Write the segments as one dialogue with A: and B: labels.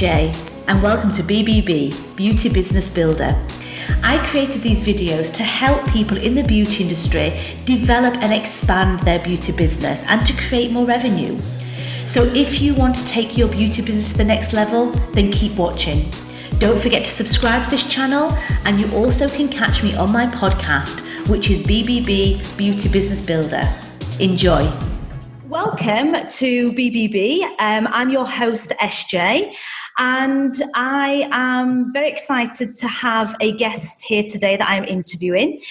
A: Essjay and welcome to BBB, Beauty Business Builder. I created these videos to help people in the beauty industry develop and expand their beauty business and to create more revenue. So if you want to take your beauty business to the next level, then keep watching. Don't forget to subscribe to this channel, and you also can catch me on my podcast, which is BBB Beauty Business Builder. Enjoy. Welcome to BBB. I'm your host, Essjay, and I am very excited to have a guest here today that I'm interviewing.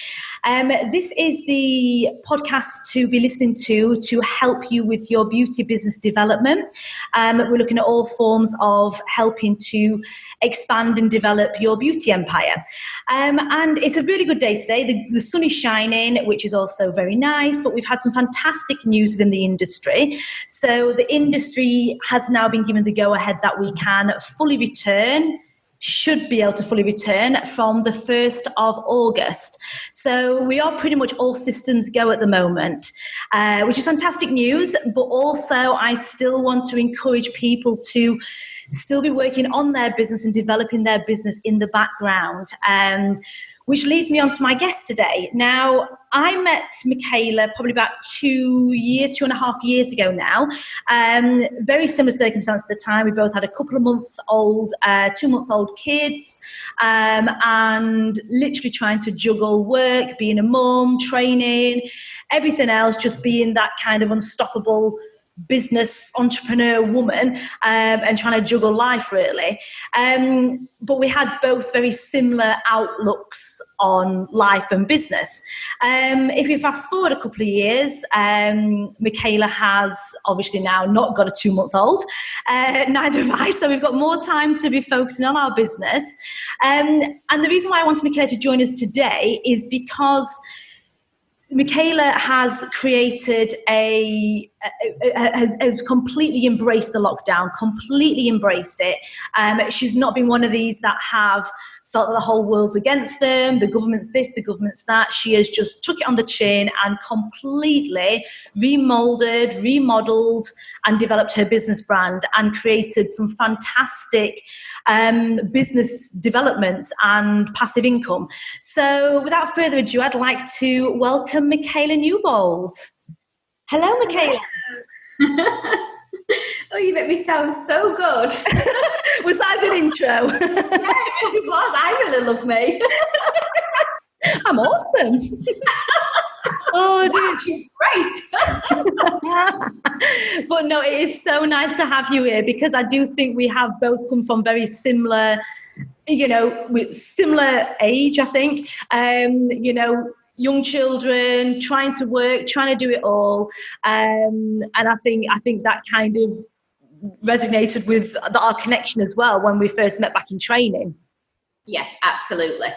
A: This is the podcast to be listening to help you with your beauty business development. We're looking at all forms of helping to expand and develop your beauty empire. And it's a really good day today. The sun is shining, which is also very nice, but we've had some fantastic news within the industry. So the industry has now been given the go-ahead that we can should be able to fully return from the 1st of August. So we are pretty much all systems go at the moment, which is fantastic news, but also I still want to encourage people to still be working on their business and developing their business in the background. Which leads me on to my guest today. Now, I met Michaela probably about 2.5 years ago now. Very similar circumstance at the time. We both had a couple of two-month-old kids, and literally trying to juggle work, being a mum, training, everything else, just being that kind of unstoppable business entrepreneur woman, and trying to juggle life really. But we had both very similar outlooks on life and business. If you fast forward a couple of years, Michaela has obviously now not got a 2-month-old, neither have I, so we've got more time to be focusing on our business. And the reason why I wanted Michaela to join us today is because Michaela has created has completely embraced the lockdown, completely embraced it. She's not been one of these that have felt that the whole world's against them, the government's this, the government's that. She has just took it on the chin and completely remodelled and developed her business brand and created some fantastic business developments and passive income. So without further ado, I'd like to welcome Michaela Newbould. Hello, Michaela.
B: Oh, you make me sound so good.
A: Was that a good intro?
B: Yeah, it was. I really love me.
A: I'm awesome. Oh,
B: wow, she's great.
A: But no, it is so nice to have you here because I do think we have both come from very similar, with similar age, I think. Young children, trying to work, trying to do it all. And I think that kind of resonated with our connection as well when we first met back in training.
B: Yeah, absolutely.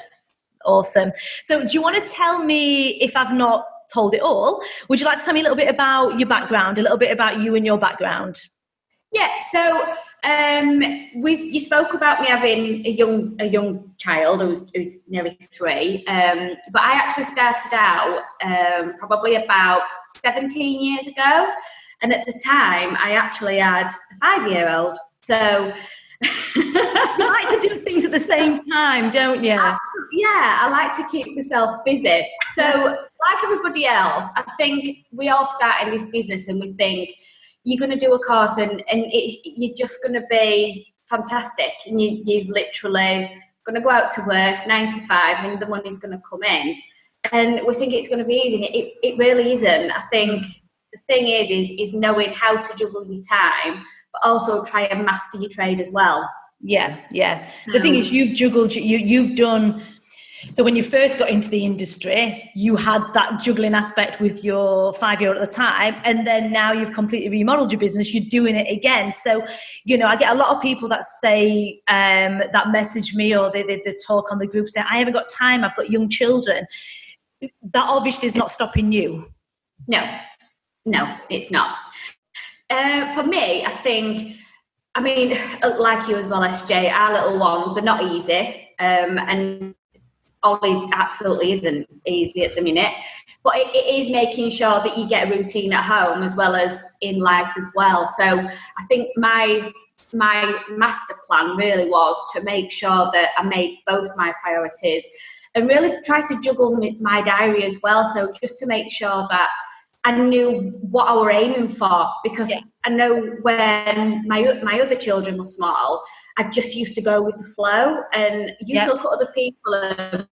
A: Awesome. So do you want to tell me, if I've not told it all, would you like to tell me a little bit about your background, a little bit about you and your background?
B: Yeah, so you spoke about me having a young child who's nearly 3, but I actually started out probably about 17 years ago, and at the time I actually had a 5-year-old. So
A: you like to do things at the same time, don't you?
B: Absolutely, yeah, I like to keep myself busy. So like everybody else, I think we all start in this business and we think you're going to do a course and you're just going to be fantastic, and you're literally going to go out to work 9 to 5 and the money's going to come in, and we think it's going to be easy. It really isn't. I think the thing is knowing how to juggle your time, but also try and master your trade as well.
A: Yeah. The thing is, you've done. So when you first got into the industry, you had that juggling aspect with your 5-year-old at the time, and then now you've completely remodeled your business, you're doing it again. So, I get a lot of people that say, that message me, or they talk on the group saying, I haven't got time, I've got young children. That obviously is not stopping you.
B: No, it's not. For me, I think, like you as well, SJ, our little ones, they're not easy, and Ollie absolutely isn't easy at the minute, but it is making sure that you get a routine at home as well as in life as well. So I think my my master plan really was to make sure that I made both my priorities and really try to juggle my diary as well. So just to make sure that I knew what I were aiming for, because I know when my other children were small, I just used to go with the flow and used to look at other people and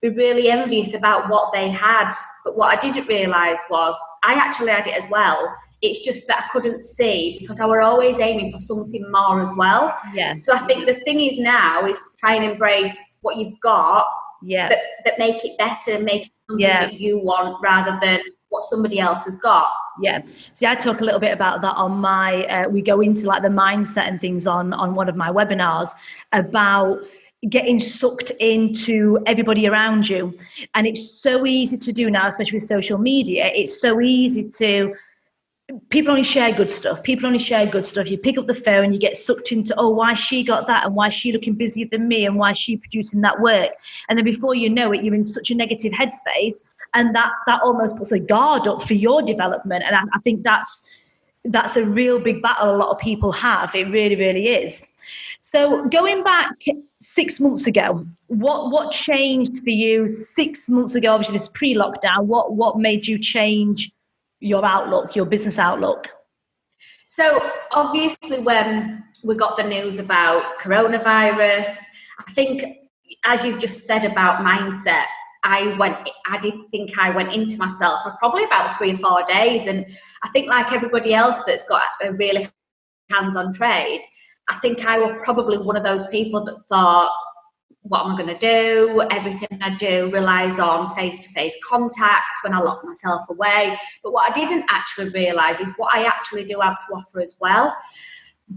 B: be really envious about what they had. But what I didn't realise was I actually had it as well. It's just that I couldn't see because I were always aiming for something more as well.
A: Yeah.
B: So I think the thing is now is to try and embrace what you've got, but make it better and make it something that you want rather than what somebody else has got.
A: Yeah. See, I talk a little bit about that on my, we go into like the mindset and things on one of my webinars about getting sucked into everybody around you. And it's so easy to do now, especially with social media. It's so easy to, people only share good stuff. People only share good stuff. You pick up the phone, you get sucked into, oh, why she got that and why is she looking busier than me and why is she producing that work? And then before you know it, you're in such a negative headspace, and that almost puts a guard up for your development. And I think that's a real big battle a lot of people have. It really, really is. So going back 6 months ago, what changed for you 6 months ago? Obviously, it's pre-lockdown. What made you change your outlook, your business outlook?
B: So obviously when we got the news about coronavirus, I think, as you've just said about mindset, I did think I went into myself for probably about 3 or 4 days. And I think like everybody else that's got a really hands-on trade, I think I was probably one of those people that thought, what am I going to do? Everything I do relies on face-to-face contact when I lock myself away. But what I didn't actually realise is what I actually do have to offer as well.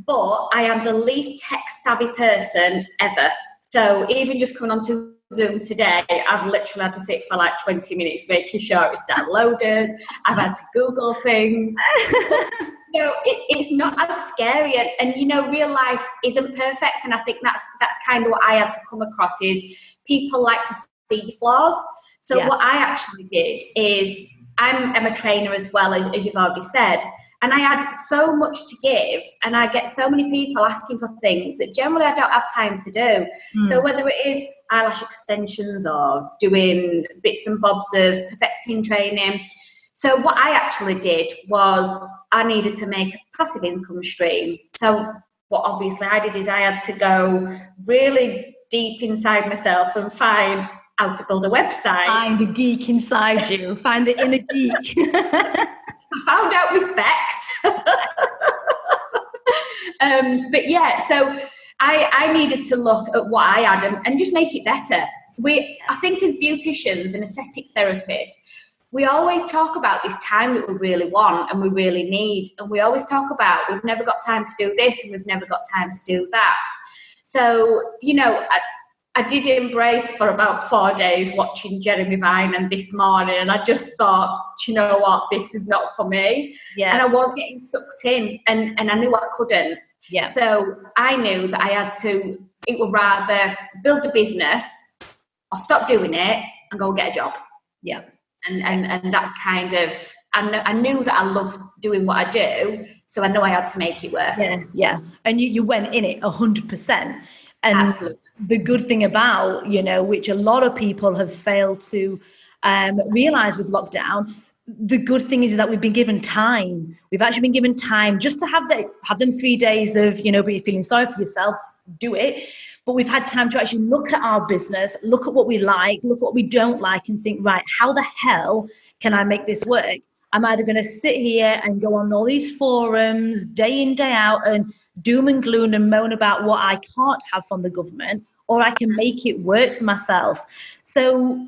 B: But I am the least tech-savvy person ever. So even just coming onto Zoom today, I've literally had to sit for like 20 minutes making sure it's downloaded. I've had to Google things. It's not as scary, and real life isn't perfect, and I think that's kind of what I had to come across is people like to see flaws. So what I actually did is I'm a trainer as well, as you've already said, and I had so much to give, and I get so many people asking for things that generally I don't have time to do. So whether it is eyelash extensions or doing bits and bobs of perfecting training. So what I actually did was I needed to make a passive income stream. So what obviously I did is I had to go really deep inside myself and find how to build a website.
A: Find the geek inside you. Find the inner geek.
B: I found out my specs. But yeah, so I needed to look at what I had and just make it better. I think as beauticians and aesthetic therapists, we always talk about this time that we really want and we really need. And we always talk about we've never got time to do this and we've never got time to do that. So, I did embrace for about 4 days watching Jeremy Vine and This Morning. And I just thought, do you know what? This is not for me. Yeah. And I was getting sucked in and I knew I couldn't. Yeah. So I knew that I had to, it would rather build the business or stop doing it and go get a job.
A: Yeah.
B: And that's kind of, I knew that I loved doing what I do, so I know I had to make it work.
A: Yeah. And you went in it 100%. And
B: absolutely.
A: The good thing about, which a lot of people have failed to realise with lockdown, the good thing is that we've been given time. We've actually been given time just to have them 3 days of, but you're feeling sorry for yourself, do it. But we've had time to actually look at our business, look at what we like, look at what we don't like, and think, right, how the hell can I make this work? I'm either going to sit here and go on all these forums day in, day out and doom and gloom and moan about what I can't have from the government, or I can make it work for myself. So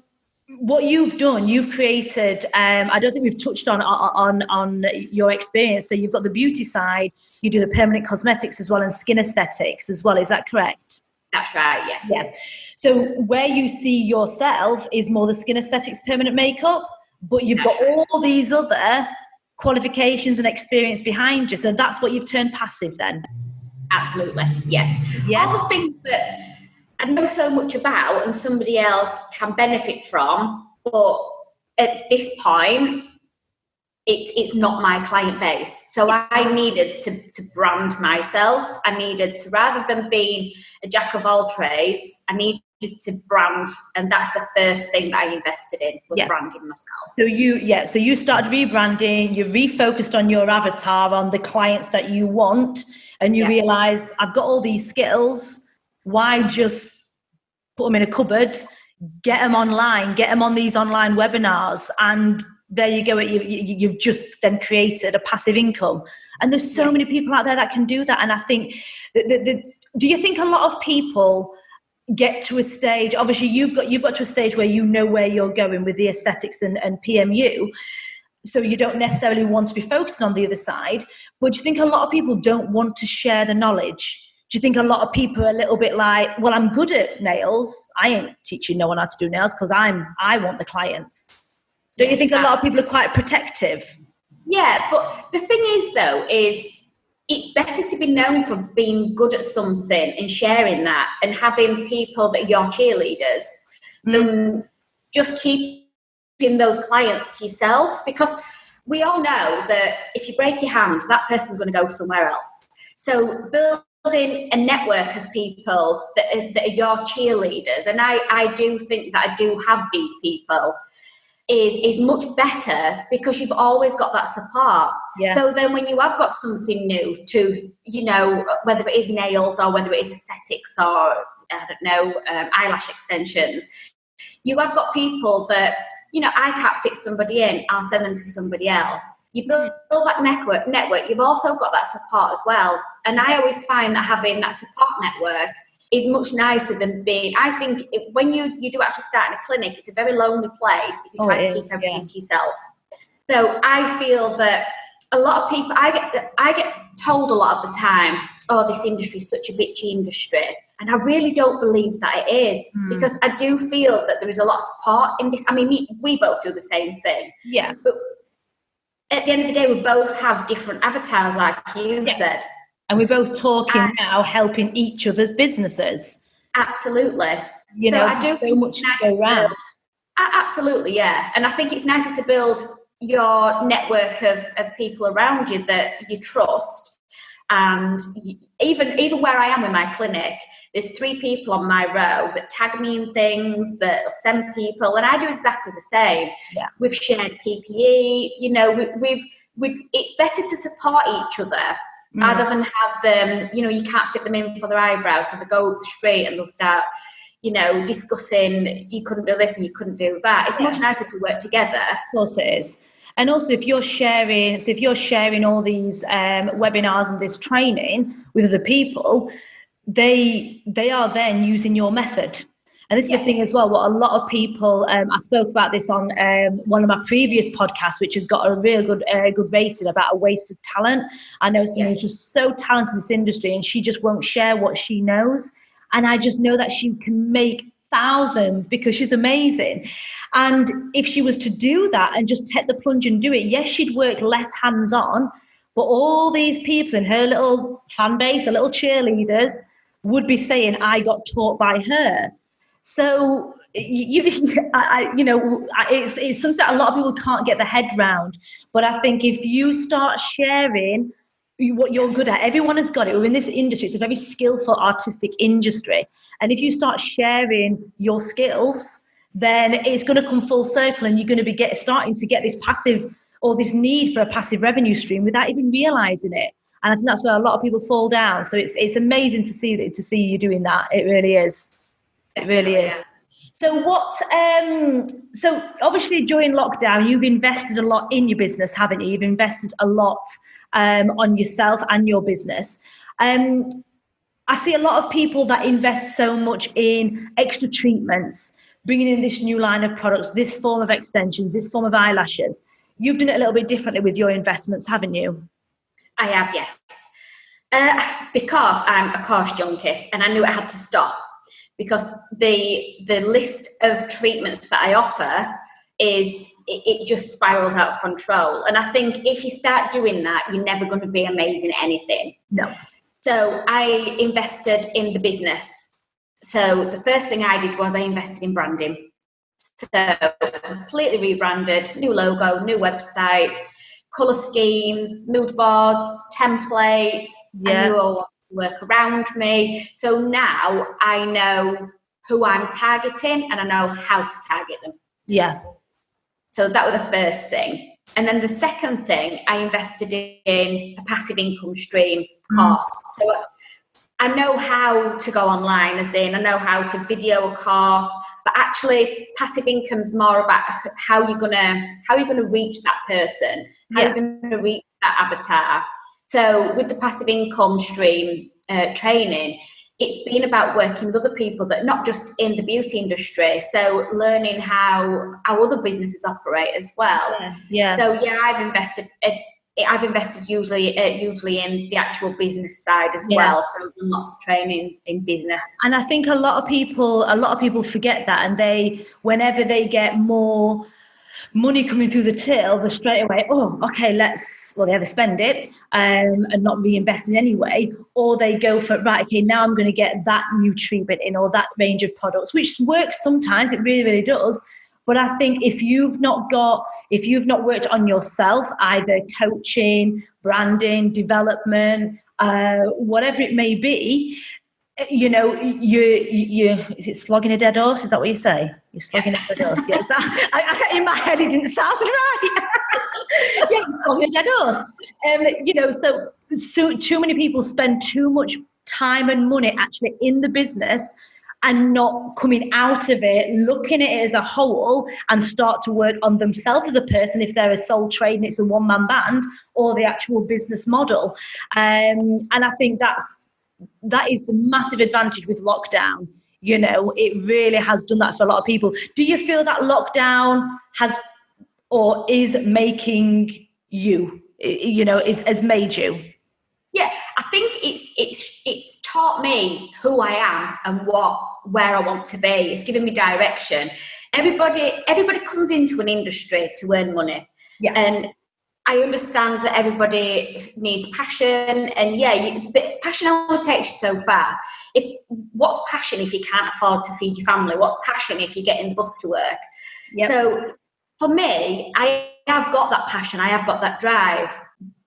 A: what you've done, you've created, I don't think we've touched on your experience. So you've got the beauty side, you do the permanent cosmetics as well, and skin aesthetics as well. Is that correct?
B: That's right, yeah.
A: Yeah. So where you see yourself is more the skin aesthetics, permanent makeup, but you've got all these other qualifications and experience behind you. So that's what you've turned passive then?
B: Absolutely, yeah. All the things that I know so much about and somebody else can benefit from, but at this point, it's not my client base. So I needed to brand myself. I needed to, rather than being a jack of all trades, I needed to brand, and that's the first thing that I invested in, was branding myself.
A: So you started rebranding, you refocused on your avatar, on the clients that you want, and you realize, I've got all these skills, why just put them in a cupboard, get them online, get them on these online webinars, and there you go. You've just then created a passive income. And there's so many people out there that can do that. And I think, do you think a lot of people get to a stage, obviously you've got to a stage where you know where you're going with the aesthetics and PMU, so you don't necessarily want to be focusing on the other side, but do you think a lot of people don't want to share the knowledge? Do you think a lot of people are a little bit like, well, I'm good at nails, I ain't teaching no one how to do nails because I want the clients? Don't you think a lot of people are quite protective?
B: Yeah, but the thing is, though, is it's better to be known for being good at something and sharing that and having people that are your cheerleaders than just keeping those clients to yourself. Because we all know that if you break your hand, that person's going to go somewhere else. So building a network of people that are your cheerleaders, and I do think that I do have these people, is much better, because you've always got that support. So then when you have got something new to, whether it is nails or whether it is aesthetics or, I don't know, eyelash extensions, you have got people that, I can't fit somebody in, I'll send them to somebody else. You build that network, you've also got that support as well. And I always find that having that support network is much nicer than being, I think when you do actually start in a clinic, it's a very lonely place if you try to keep everything to yourself. So I feel that a lot of people, I get told a lot of the time, oh, this industry is such a bitchy industry. And I really don't believe that it is, because I do feel that there is a lot of support in this. I mean, we both do the same thing. Yeah. But at the end of the day, we both have different avatars, like you said.
A: And we're both talking now, helping each other's businesses.
B: Absolutely. I do
A: so much to go around.
B: Absolutely, yeah. And I think it's nicer to build your network of people around you that you trust. And even where I am in my clinic, there's 3 people on my row that tag me in things, that send people, and I do exactly the same. Yeah. We've shared PPE, it's better to support each other. Rather than have them, you can't fit them in for their eyebrows, so they go straight and they'll start, discussing, you couldn't do this and you couldn't do that. It's much nicer to work together.
A: Of course it is. And also if you're sharing all these webinars and this training with other people, they are then using your method. And this is the thing as well, what a lot of people, I spoke about this on one of my previous podcasts, which has got a real good rating about a wasted talent. I know someone who's just so talented in this industry and she just won't share what she knows. And I just know that she can make thousands because she's amazing. And if she was to do that and just take the plunge and do it, yes, she'd work less hands-on, but all these people in her little fan base, her little cheerleaders, would be saying, I got taught by her. So, it's something that a lot of people can't get their head round. But I think if you start sharing what you're good at, everyone has got it. We're in this industry. It's a very skillful, artistic industry. And if you start sharing your skills, then it's going to come full circle and you're going to be starting to get this passive, or this need for a passive revenue stream without even realizing it. And I think that's where a lot of people fall down. So it's amazing to see you doing that. It really is. It really is. So so obviously during lockdown, you've invested a lot in your business, haven't you? You've invested a lot on yourself and your business. I see a lot of people that invest so much in extra treatments, bringing in this new line of products, this form of extensions, this form of eyelashes. You've done it a little bit differently with your investments, haven't you?
B: I have, yes. Because I'm a course junkie and I knew I had to stop. Because the list of treatments that I offer it just spirals out of control. And I think if you start doing that, you're never going to be amazing at anything.
A: No.
B: So I invested in the business. So the first thing I did was I invested in branding. So completely rebranded, new logo, new website, colour schemes, mood boards, templates.
A: Yeah.
B: I knew all what to work around me. So now I know who I'm targeting and I know how to target them.
A: Yeah.
B: So that was the first thing. And then the second thing, I invested in a passive income stream course. So I know how to go online, as in I know how to video a course, but actually passive income's more about how you're gonna reach that person, how you're gonna reach that avatar. So with the passive income stream training, it's been about working with other people that not just in the beauty industry, so learning how other businesses operate as well.
A: Yeah.
B: So yeah, I've invested usually in the actual business side as well. So lots of training in business.
A: And I think a lot of people forget that, and whenever they get more money coming through the till, they straight away, they either spend it and not reinvest in anyway, or they go for, right, okay, now I'm going to get that new treatment in or that range of products, which works sometimes, it really, really does. But I think if you've not worked on yourself, either coaching, branding, development, whatever it may be, you is it slogging a dead horse? Is that what you say? You're slogging a dead horse. Yeah, in my head it didn't sound right. Yeah, slogging a dead horse. So too many people spend too much time and money actually in the business and not coming out of it, looking at it as a whole and start to work on themselves as a person, if they're a sole trade and it's a one-man band, or the actual business model. And I think that is the massive advantage with lockdown. It really has done that for a lot of people. Do you feel that lockdown is making you, has made you?
B: Yeah, I think it's taught me who I am and where I want to be. It's given me direction. Everybody comes into an industry to earn money. Yeah. And I understand that everybody needs passion, and but passion only takes you so far. What's passion if you can't afford to feed your family? What's passion if you're getting the bus to work? Yep. So for me, I have got that passion, I have got that drive,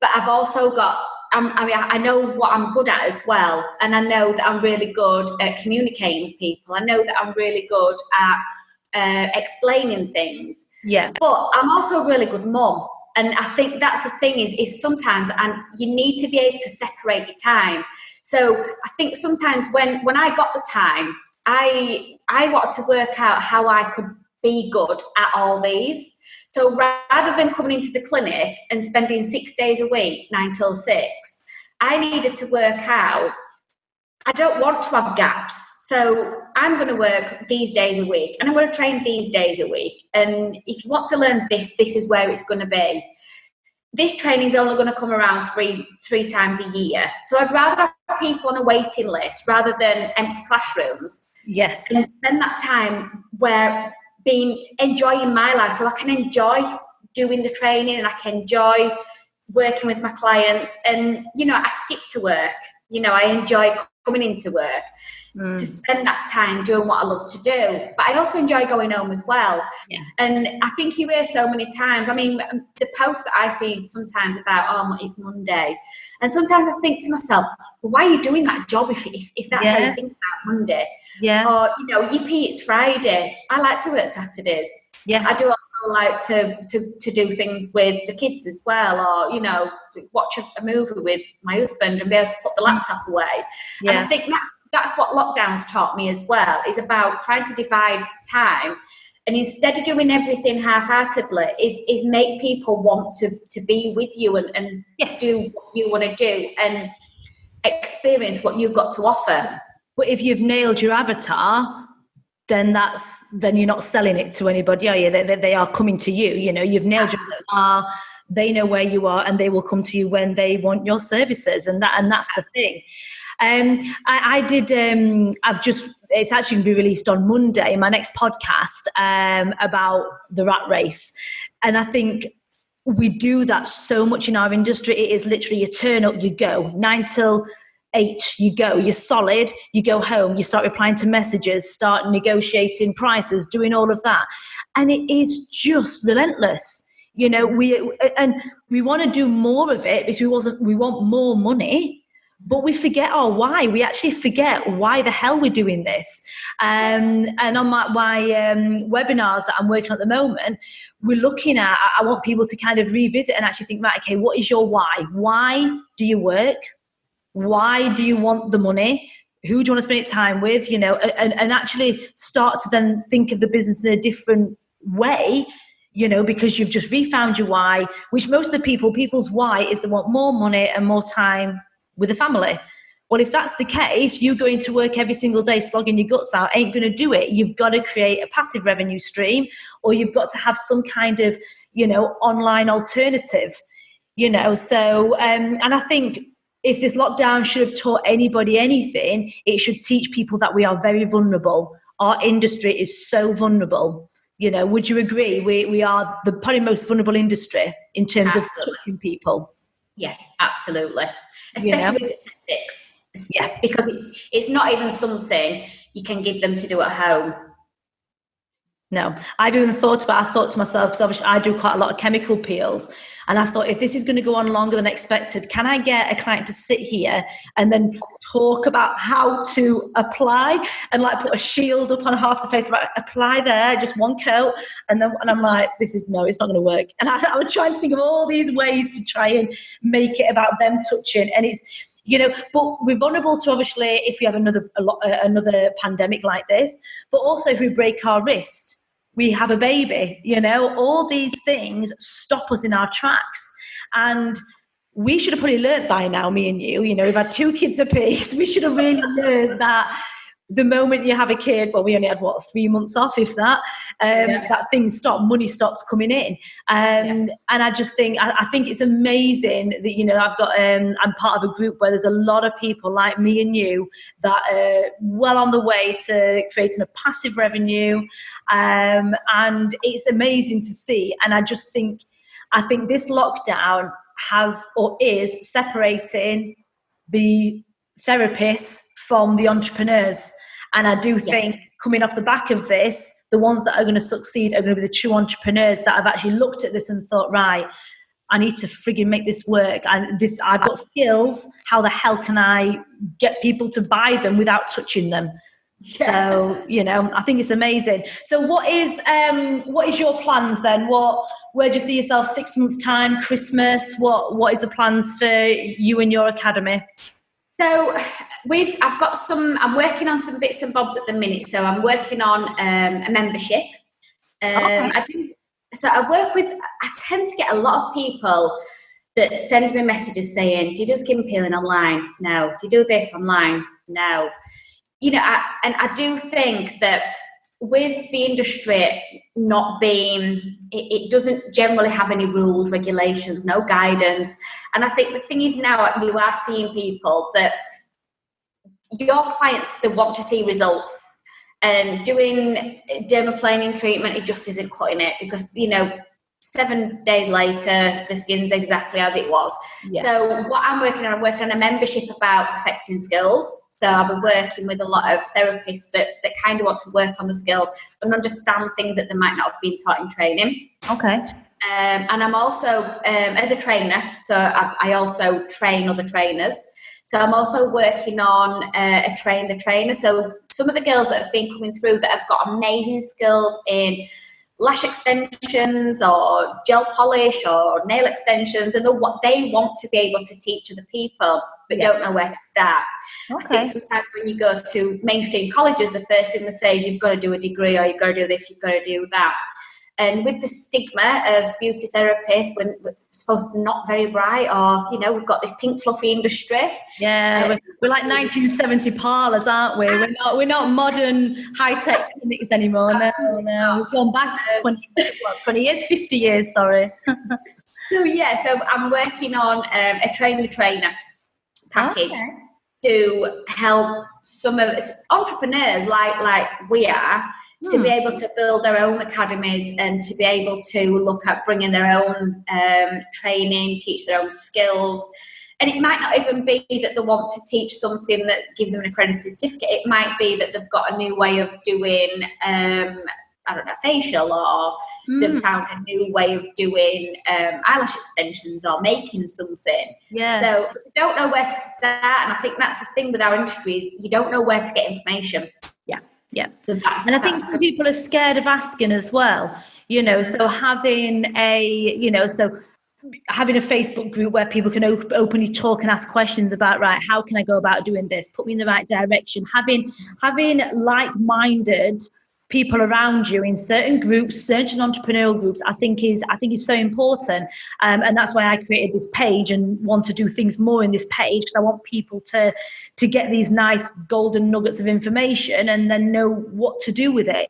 B: but I've also got, I know what I'm good at as well, and I know that I'm really good at communicating with people. I know that I'm really good at explaining things. Yeah. But I'm also a really good mum. And I think that's the thing is sometimes, and you need to be able to separate your time. So I think sometimes when I got the time, I wanted to work out how I could be good at all these. So rather than coming into the clinic and spending 6 days a week, 9 till 6, I needed to work out, I don't want to have gaps. So I'm going to work these days a week and I'm going to train these days a week. And if you want to learn this is where it's going to be. This training is only going to come around three times a year. So I'd rather have people on a waiting list rather than empty classrooms. Yes. And spend that time enjoying my life, so I can enjoy doing the training and I can enjoy working with my clients. And, I skip to work. I enjoy coming into work to spend that time doing what I love to do. But I also enjoy going home as well. Yeah. And I think you hear so many times, the posts that I see sometimes about, it's Monday. And sometimes I think to myself, well, why are you doing that job if that's how you think about Monday? Yeah. Or, yippee, it's Friday. I like to work Saturdays. Yeah. I do also like to do things with the kids as well, or, watch a movie with my husband and be able to put the laptop away. Yeah. And I think that's what lockdown's taught me as well, is about trying to divide time. And instead of doing everything half-heartedly, is make people want to be with you and yes, do what you want to do and experience what you've got to offer.
A: But if you've nailed your avatar, then you're not selling it to anybody, are you? They are coming to you. You've nailed your avatar. They know where you are, and they will come to you when they want your services, and that's the thing. I did. It's actually going to be released on Monday. My next podcast about the rat race, and I think we do that so much in our industry. It is literally you turn up, you go 9 till 8, you go, you're solid, you go home, you start replying to messages, start negotiating prices, doing all of that, and it is just relentless. You know, we want to do more of it because we want more money, but we forget our why. We actually forget why the hell we're doing this. And on my webinars that I'm working on at the moment, we're looking at, I want people to kind of revisit and actually think, right, okay, what is your why? Why do you work? Why do you want the money? Who do you want to spend time with? You know, and actually start to then think of the business in a different way, you know, because you've just refound your why, which most of the people's why is they want more money and more time with the family. Well, if that's the case, you going to work every single day slogging your guts out ain't going to do it. You've got to create a passive revenue stream, or you've got to have some kind of, you know, online alternative, you know. So, and I think if this lockdown should have taught anybody anything, it should teach people that we are very vulnerable. Our industry is so vulnerable. You know, would you agree? We are the probably most vulnerable industry in terms of touching people.
B: Yeah, absolutely. Especially with aesthetics.
A: Yeah.
B: Because it's not even something you can give them to do at home.
A: No, I thought to myself, because obviously I do quite a lot of chemical peels, and I thought, if this is going to go on longer than expected, can I get a client to sit here and then talk about how to apply and like put a shield up on half the face, like apply there, just one coat, and I'm like, it's not going to work. And I would try to think of all these ways to try and make it about them touching, and it's, you know, but we're vulnerable to, obviously, if we have another pandemic like this, but also if we break our wrist, we have a baby, you know, all these things stop us in our tracks. And we should have probably learned by now, me and you know, we've had 2 kids apiece. We should have really learned that the moment you have a kid, well, we only had 3 months off, if that, that things stop, money stops coming in. And I just think, I think it's amazing that, you know, I've got, I'm part of a group where there's a lot of people like me and you that are well on the way to creating a passive revenue. And it's amazing to see. And I think this lockdown has, or is, separating the therapists from the entrepreneurs. And I do think coming off the back of this, the ones that are going to succeed are going to be the true entrepreneurs that have actually looked at this and thought, right, I need to frigging make this work. And I've got skills. How the hell can I get people to buy them without touching them? So, you know, I think it's amazing. So what is your plans then? Where do you see yourself 6 months time, Christmas? What is the plans for you and your academy?
B: So I'm working on some bits and bobs at the minute. So I'm working on a membership. I tend to get a lot of people that send me messages saying, do you do skin peeling online? No. Do you do this online? No. You know, I do think that with the industry not being, it doesn't generally have any rules, regulations, no guidance. And I think the thing is now you are seeing people that your clients, they want to see results, and doing dermaplaning treatment, it just isn't cutting it, because, you know, 7 days later, the skin's exactly as it was. Yeah. So what I'm working on a membership about perfecting skills. So I'll be working with a lot of therapists that kind of want to work on the skills and understand things that they might not have been taught in training.
A: Okay.
B: And I'm also, as a trainer, so I also train other trainers. So I'm also working on a train the trainer. So some of the girls that have been coming through that have got amazing skills in lash extensions or gel polish or nail extensions, and they want to be able to teach other people but don't know where to start. Okay. I think sometimes when you go to mainstream colleges, the first thing they say is you've got to do a degree, or you've got to do this, you've got to do that. And with the stigma of beauty therapists, when we're supposed to be not very bright, or, you know, we've got this pink fluffy industry.
A: Yeah, we're like 1970 parlours, aren't we? We're not modern high-tech clinics anymore. No. We've gone back 20 years, 50 years, sorry.
B: So I'm working on a train the trainer package to help some of us entrepreneurs like we are, to be able to build their own academies and to be able to look at bringing their own training, teach their own skills. And it might not even be that they want to teach something that gives them an accredited certificate. It might be that they've got a new way of doing I don't know, facial, or they've found a new way of doing eyelash extensions or making something.
A: Yeah.
B: So they don't know where to start. And I think that's the thing with our industry is you don't know where to get information.
A: Yeah. Yeah.
B: So
A: and I think some people are scared of asking as well, so having having a Facebook group where people can openly talk and ask questions about, right, how can I go about doing this? Put me in the right direction. Having like-minded people around you in certain groups, certain entrepreneurial groups, I think is so important. And that's why I created this page and want to do things more in this page, because I want people to get these nice golden nuggets of information and then know what to do with it.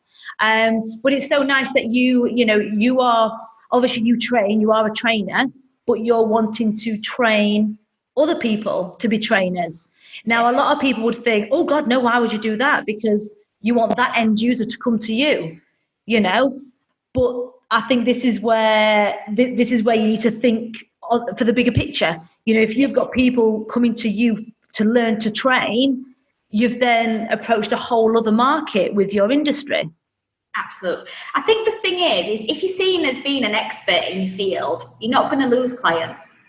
A: But it's so nice that you are, obviously you train, you are a trainer, but you're wanting to train other people to be trainers. Now, a lot of people would think, oh God, no, why would you do that? Because you want that end user to come to you, But I think this is where you need to think for the bigger picture. If you've got people coming to you to learn to train, you've then approached a whole other market with your industry.
B: Absolutely. I think the thing is if you're seen as being an expert in your field, you're not going to lose clients.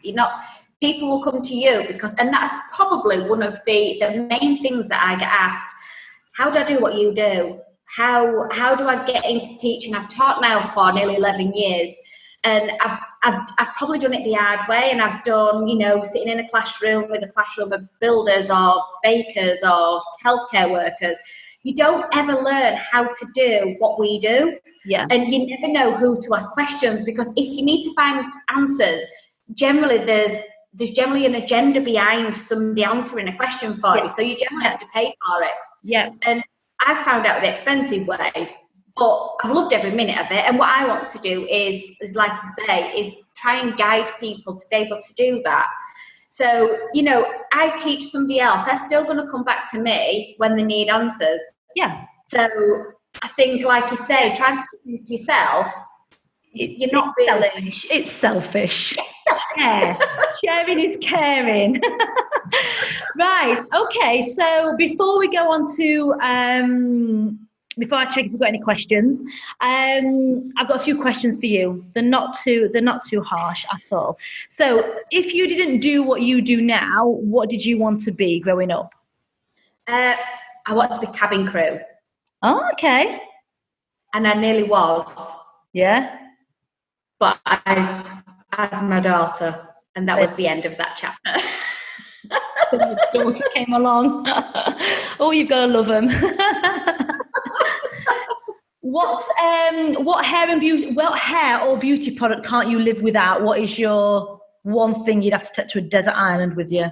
B: People will come to you and that's probably one of the main things that I get asked. How do I do what you do? How do I get into teaching? I've taught now for nearly 11 years, and I've probably done it the hard way. And I've done, sitting in a classroom with a classroom of builders or bakers or healthcare workers. You don't ever learn how to do what we do.
A: Yeah.
B: And you never know who to ask questions, because if you need to find answers, generally there's generally an agenda behind somebody answering a question for you. So you generally have to pay for it.
A: Yeah.
B: And I found out the expensive way, but I've loved every minute of it. And what I want to do is like I say, is try and guide people to be able to do that. So, I teach somebody else. They're still going to come back to me when they need answers.
A: Yeah.
B: So I think, like you say, trying to keep things to yourself, you're not really...
A: Selfish. It's selfish. Yeah. Sharing is caring. Right. Okay. So before we go on to, before I check if we've got any questions, I've got a few questions for you. They're not too harsh at all. So if you didn't do what you do now, what did you want to be growing up?
B: I wanted to be cabin crew.
A: Oh, okay.
B: And I nearly was.
A: Yeah.
B: But I had my daughter, and that was the end of that chapter.
A: The daughter came along. Oh, you've got to love them. What hair or beauty product can't you live without? What is your one thing you'd have to take to a desert island with you?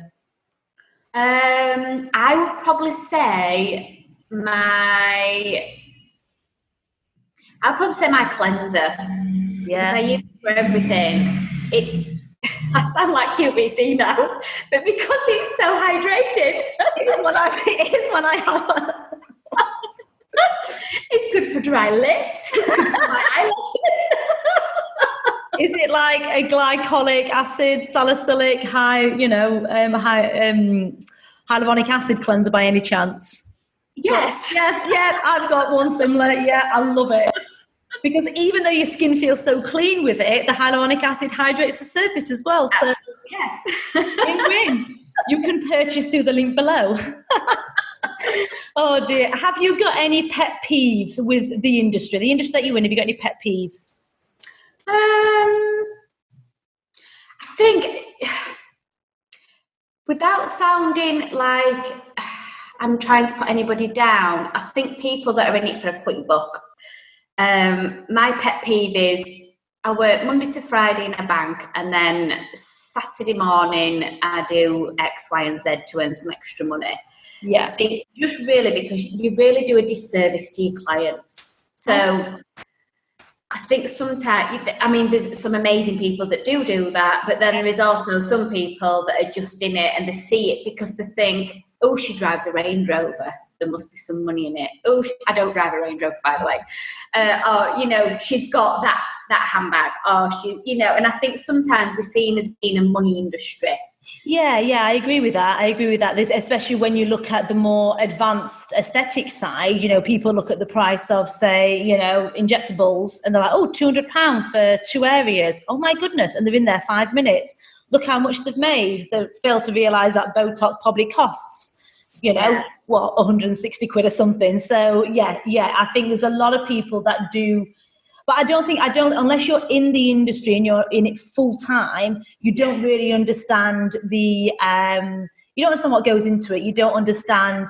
B: I would probably say my cleanser.
A: Yeah.
B: Because I use it for everything. I sound like QVC now, but because it's so hydrated.
A: It's when I have.
B: It's good for dry lips. It's good for my eyelashes.
A: Is it like a glycolic acid, salicylic, hyaluronic acid cleanser by any chance?
B: Yes.
A: Yeah, I've got one similar. Yeah, I love it. Because even though your skin feels so clean with it, the hyaluronic acid hydrates the surface as well. So
B: yes,
A: win-win. You can purchase through the link below. Oh dear. Have you got any pet peeves with the industry? The industry that you're in, have you got any pet peeves?
B: I think, without sounding like I'm trying to put anybody down, I think people that are in it for a quick buck. My pet peeve is I work Monday to Friday in a bank, and then Saturday morning I do X, Y, and Z to earn some extra money.
A: Yeah.
B: I think just really because you really do a disservice to your clients. So I think sometimes, there's some amazing people that do that, but then there is also some people that are just in it and they see it because they think, oh, she drives a Range Rover, there must be some money in it. Oh, I don't drive a Range Rover, by the way. Or, she's got that handbag. Or and I think sometimes we're seen as being a money industry.
A: Yeah, I agree with that. I agree with that. There's, especially when you look at the more advanced aesthetic side, people look at the price of, say, injectables, and they're like, oh, £200 for 2 areas. Oh my goodness. And they're in there 5 minutes. Look how much they've made. They fail to realise that Botox probably costs,
B: Yeah.
A: 160 quid or something. So yeah, I think there's a lot of people that do. But unless you're in the industry and you're in it full time, you don't really understand you don't understand what goes into it. You don't understand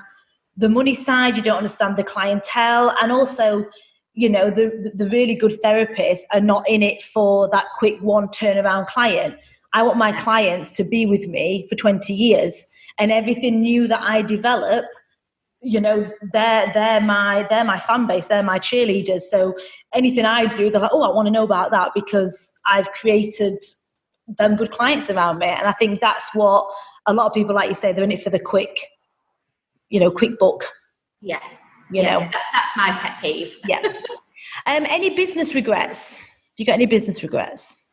A: the money side. You don't understand the clientele. And also, the really good therapists are not in it for that quick one turnaround client. I want my clients to be with me for 20 years, and everything new that I develop, they're my fan base, they're my cheerleaders. So anything I do, they're like, oh, I want to know about that, because I've created them good clients around me. And I think that's what a lot of people, like you say, they're in it for the quick buck.
B: Yeah.
A: Know.
B: That's my pet peeve.
A: Yeah. Any business regrets? You got any business regrets?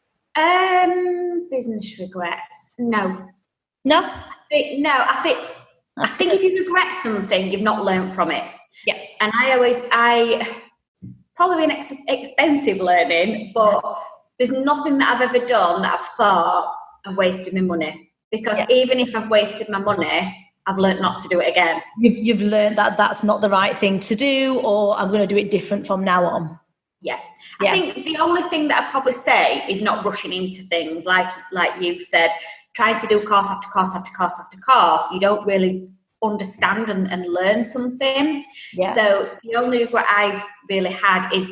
B: Business regrets? No.
A: No?
B: I think if you regret something, you've not learned from it.
A: Yeah.
B: And I probably an expensive learning, but there's nothing that I've ever done that I've thought I've wasted my money. Because even if I've wasted my money, I've learned not to do it again.
A: You've learned that that's not the right thing to do, or I'm going to do it different from now on.
B: Yeah. I think the only thing that I'd probably say is not rushing into things, like you said, trying to do course after course after course after course. You don't really understand and learn something. Yeah. So the only regret I've really had is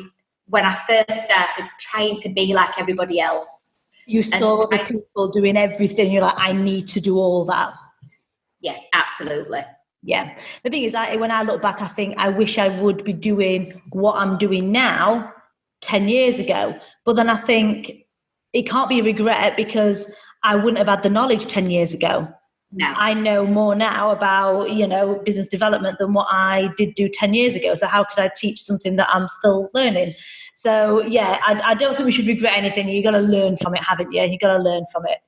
B: when I first started trying to be like everybody else.
A: You saw the people doing everything. You're like, I need to do all that.
B: Yeah, absolutely.
A: Yeah. The thing is, when I look back, I think I wish I would be doing what I'm doing now 10 years ago. But then I think it can't be a regret, because I wouldn't have had the knowledge 10 years ago.
B: No.
A: I know more now about, business development than what I did do 10 years ago. So how could I teach something that I'm still learning? So yeah, I don't think we should regret anything. You've got to learn from it, haven't you? You've got to learn from it.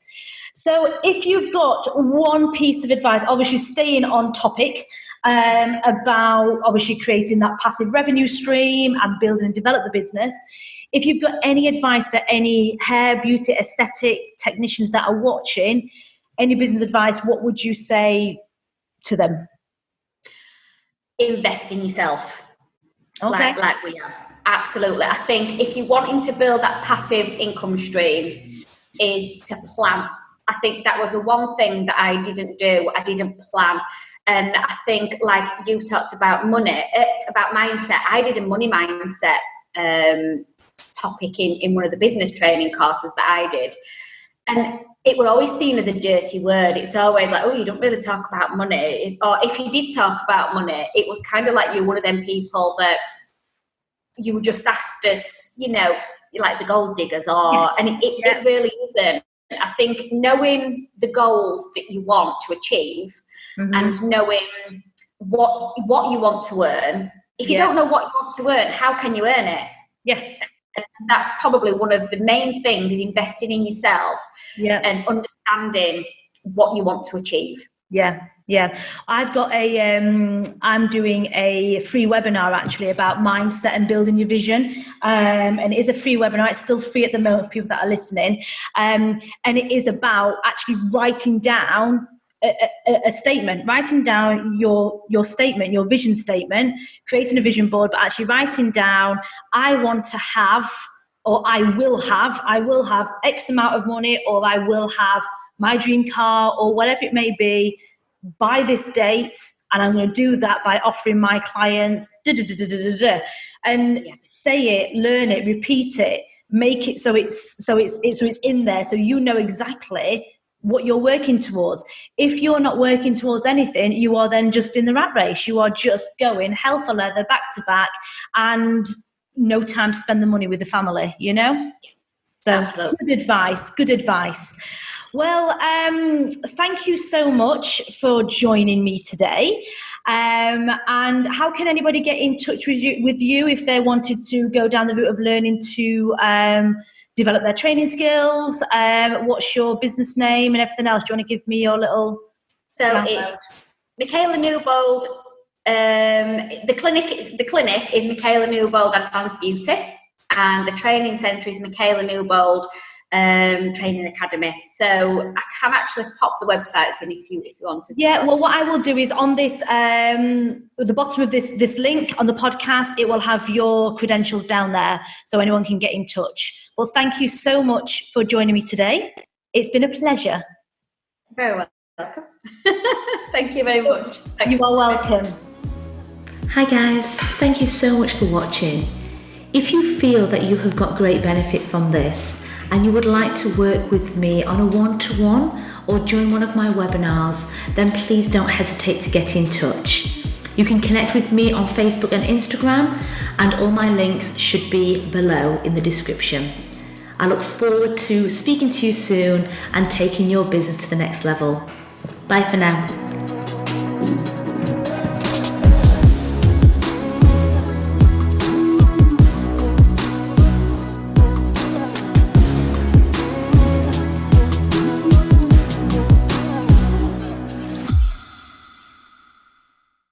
A: So if you've got one piece of advice, obviously staying on topic, about obviously creating that passive revenue stream and building and develop the business, if you've got any advice for any hair, beauty, aesthetic technicians that are watching, any business advice, what would you say to them?
B: Invest in yourself.
A: Okay.
B: Like we have. Absolutely. I think if you're wanting to build that passive income stream, is to plan. I think that was the one thing that I didn't do. I didn't plan. And I think, like you talked about money, about mindset, I did a money mindset topic in one of the business training courses that I did. And it was always seen as a dirty word. It's always like, oh, you don't really talk about money. Or if you did talk about money, it was kind of like you're one of them people that you were just after, like the gold diggers are. And it really isn't. I think knowing the goals that you want to achieve, and knowing what you want to earn. If you don't know what you want to earn, how can you earn it?
A: Yeah.
B: And that's probably one of the main things, is investing in yourself and understanding what you want to achieve.
A: Yeah. I've got I'm doing a free webinar actually about mindset and building your vision. And it is a free webinar. It's still free at the moment for people that are listening. And it is about actually writing down a statement, writing down your statement, your vision statement, creating a vision board, but actually writing down, I want to have, or I will have X amount of money, or I will have my dream car, or whatever it may be, by this date, and I'm going to do that by offering my clients and say it, learn it, repeat it, make it so it's in there, so you know exactly what you're working towards. If you're not working towards anything, you are then just in the rat race. You are just going hell for leather, back to back, and no time to spend the money with the family, So
B: absolutely.
A: Good advice. Well, thank you so much for joining me today. And how can anybody get in touch with you if they wanted to go down the route of learning to develop their training skills? What's your business name and everything else? Do you want to give me your little...
B: So it's Michaela Newbould. The clinic is Michaela Newbould Advanced Beauty, and the training centre is Michaela Newbould Training Academy. So I can actually pop the websites in if you wanted.
A: Yeah, well, what I will do is on this, at the bottom of this link on the podcast, it will have your credentials down there so anyone can get in touch. Well, thank you so much for joining me today. It's been a pleasure.
B: Very welcome. Thank you very much.
A: You are welcome.
C: Hi guys, thank you so much for watching. If you feel that you have got great benefit from this and you would like to work with me on a one-to-one or join one of my webinars, then please don't hesitate to get in touch. You can connect with me on Facebook and Instagram, and all my links should be below in the description. I look forward to speaking to you soon and taking your business to the next level. Bye for now.